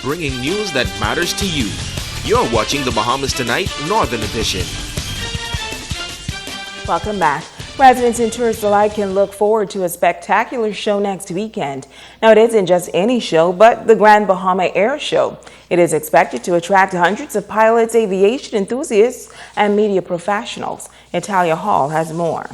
bringing news that matters to you. You're watching the Bahamas Tonight Northern Edition. Welcome back. Residents and tourists alike can look forward to a spectacular show next weekend. Now, it isn't just any show, but the Grand Bahama Air Show. It is expected to attract hundreds of pilots, aviation enthusiasts, and media professionals. Natalia Hall has more.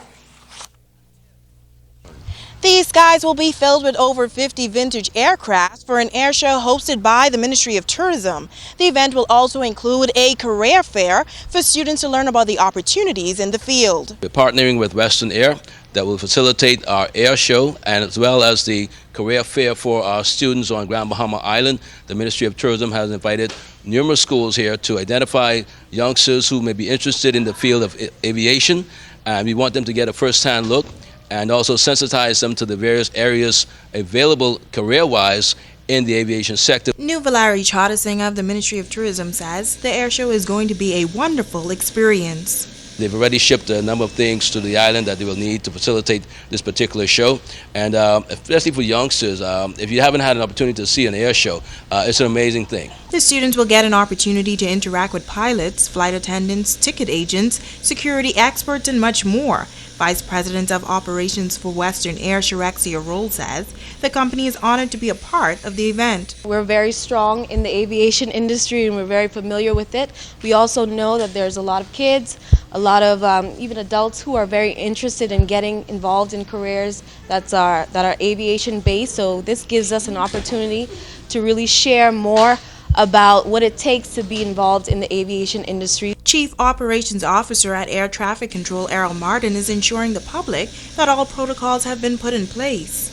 These skies will be filled with over 50 vintage aircraft for an air show hosted by the Ministry of Tourism. The event will also include a career fair for students to learn about the opportunities in the field. We're partnering with Western Air that will facilitate our air show and as well as the career fair for our students on Grand Bahama Island. The Ministry of Tourism has invited numerous schools here to identify youngsters who may be interested in the field of aviation, and we want them to get a first-hand look and also sensitize them to the various areas available career-wise in the aviation sector. New Valerie Singh of the Ministry of Tourism says the air show is going to be a wonderful experience. They've already shipped a number of things to the island that they will need to facilitate this particular show. And especially for youngsters, if you haven't had an opportunity to see an air show, it's an amazing thing. The students will get an opportunity to interact with pilots, flight attendants, ticket agents, security experts, and much more. Vice President of Operations for Western Air, Shirexia Roll, says the company is honored to be a part of the event. We're very strong in the aviation industry and we're very familiar with it. We also know that there's a lot of kids, a lot of even adults who are very interested in getting involved in careers that are aviation based. So this gives us an opportunity to really share more about what it takes to be involved in the aviation industry. Chief Operations Officer at Air Traffic Control, Errol Martin, is ensuring the public that all protocols have been put in place.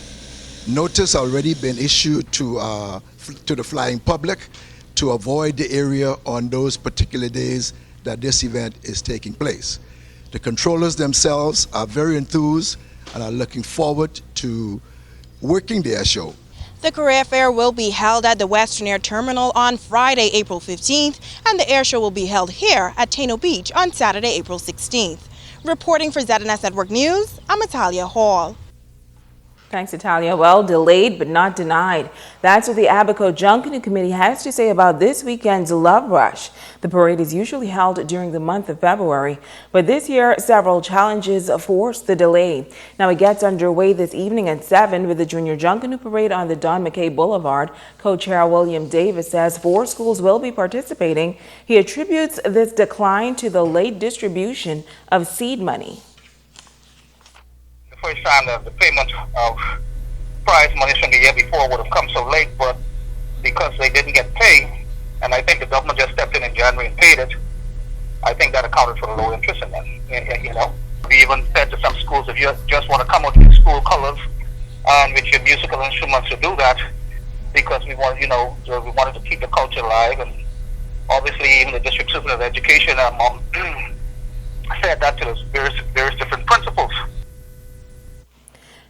Notice already been issued to the flying public to avoid the area on those particular days that this event is taking place. The controllers themselves are very enthused and are looking forward to working the air show. The career fair will be held at the Western Air Terminal on Friday, April 15th, and the air show will be held here at Taino Beach on Saturday, April 16th. Reporting for ZNS Network News, I'm Natalia Hall. Thanks, Natalia. Well, delayed but not denied. That's what the Abaco Junkanoo Committee has to say about this weekend's Love Rush. The parade is usually held during the month of February, but this year several challenges forced the delay. Now it gets underway this evening at 7 with the Junior Junkanoo Parade on the Don McKay Boulevard. Co-chair William Davis says 4 schools will be participating. He attributes this decline to the late distribution of seed money. First time that the payment of prize money from the year before would have come so late, but because they didn't get paid, and I think the government just stepped in January and paid it, I think that accounted for the low interest in that. You know, we even said to some schools, if you just want to come out in school colors and with your musical instruments to do that, because we want, we wanted to keep the culture alive, and obviously even the district superintendent of education said that to us, various different principles.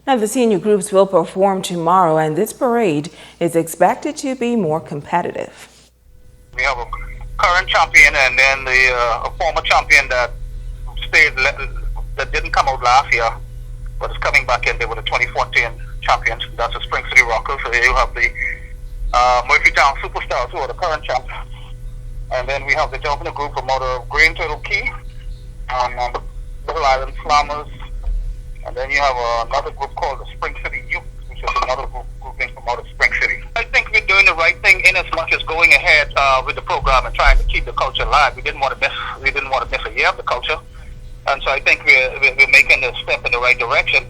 Now, the senior groups will perform tomorrow, and this parade is expected to be more competitive. We have a current champion and then a former champion that didn't come out last year, but is coming back in. They were the 2014 champions. That's the Spring City Rockers. So here you have the Murphytown Superstars, who are the current champions. And then we have the Junkanoo group from out of Green Turtle Key, Little Island Slammers. And then you have another group called the Spring City Youth, which is another grouping from out of Spring City. I think we're doing the right thing in as much as going ahead with the program and trying to keep the culture alive. We didn't want to miss a year of the culture, and so I think we're making a step in the right direction.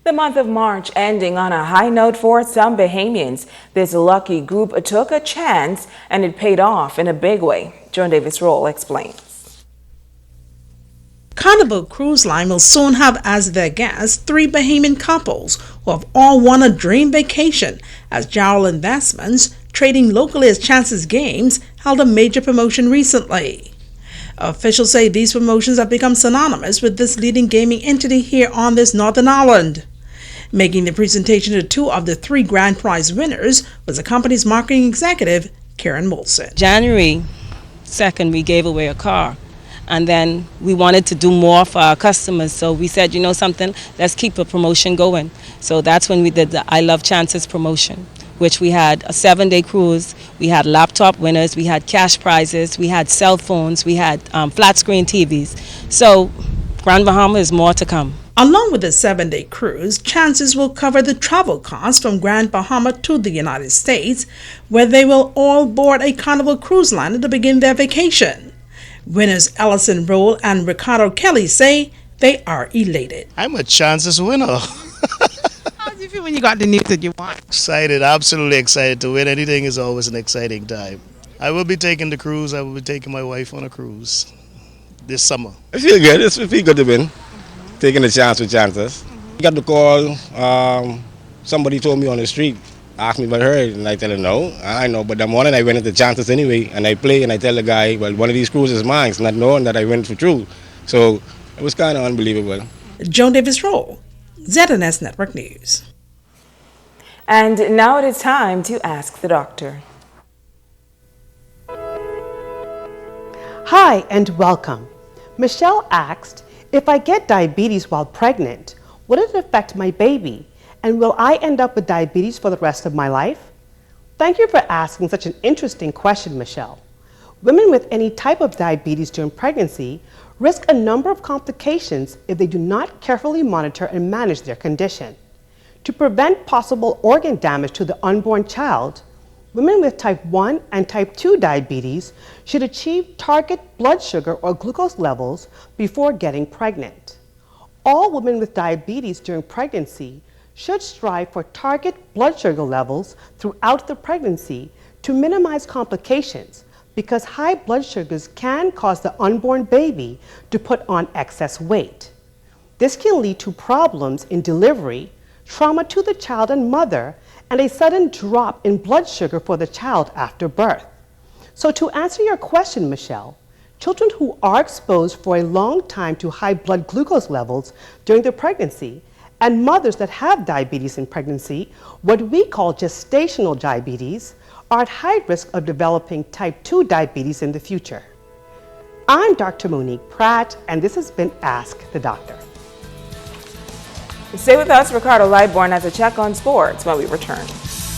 The month of March ending on a high note for some Bahamians. This lucky group took a chance and it paid off in a big way. John Davis Roll explains. Carnival Cruise Line will soon have as their guests 3 Bahamian couples who have all won a dream vacation, as Jarrell Investments, trading locally as Chances Games, held a major promotion recently. Officials say these promotions have become synonymous with this leading gaming entity here on this northern island. Making the presentation to 2 of the 3 grand prize winners was the company's marketing executive, Karen Molson. January 2nd, we gave away a car. And then we wanted to do more for our customers. So we said, you know something, let's keep a promotion going. So that's when we did the I Love Chances promotion. which we had a 7-day cruise, we had laptop winners, we had cash prizes, we had cell phones, we had flat screen TVs. So Grand Bahama is more to come. Along with the 7-day cruise, Chances will cover the travel costs from Grand Bahama to the United States, where they will all board a Carnival Cruise liner to begin their vacation. Winners Ellison Roll and Ricardo Kelly say they are elated. I'm a Chances winner. How did you feel when you got the news that you won? Excited, absolutely excited to win. Anything is always an exciting time. I will be taking the cruise. I will be taking my wife on a cruise this summer. I feel good. It feels good to win. Taking a chance with Chances. Got the call. Somebody told me on the street, asked me if I heard, and I tell her no. I know, but the morning I went into Chances anyway, and I play, and I tell the guy, well, one of these cruises is mine, not knowing that I went for true. So it was kind of unbelievable. Joan Davis Roll, ZNS Network News. And now it is time to ask the doctor. Hi and welcome. Michelle asked, if I get diabetes while pregnant, will it affect my baby? And will I end up with diabetes for the rest of my life? Thank you for asking such an interesting question, Michelle. Women with any type of diabetes during pregnancy risk a number of complications if they do not carefully monitor and manage their condition. To prevent possible organ damage to the unborn child, women with type 1 and type 2 diabetes should achieve target blood sugar or glucose levels before getting pregnant. All women with diabetes during pregnancy should strive for target blood sugar levels throughout the pregnancy to minimize complications, because high blood sugars can cause the unborn baby to put on excess weight. This can lead to problems in delivery, trauma to the child and mother, and a sudden drop in blood sugar for the child after birth. So to answer your question, Michelle, children who are exposed for a long time to high blood glucose levels during their pregnancy, and mothers that have diabetes in pregnancy, what we call gestational diabetes, are at high risk of developing type 2 diabetes in the future. I'm Dr. Monique Pratt, and this has been Ask the Doctor. Stay with us. Ricardo Lightborn has a check on sports when we return.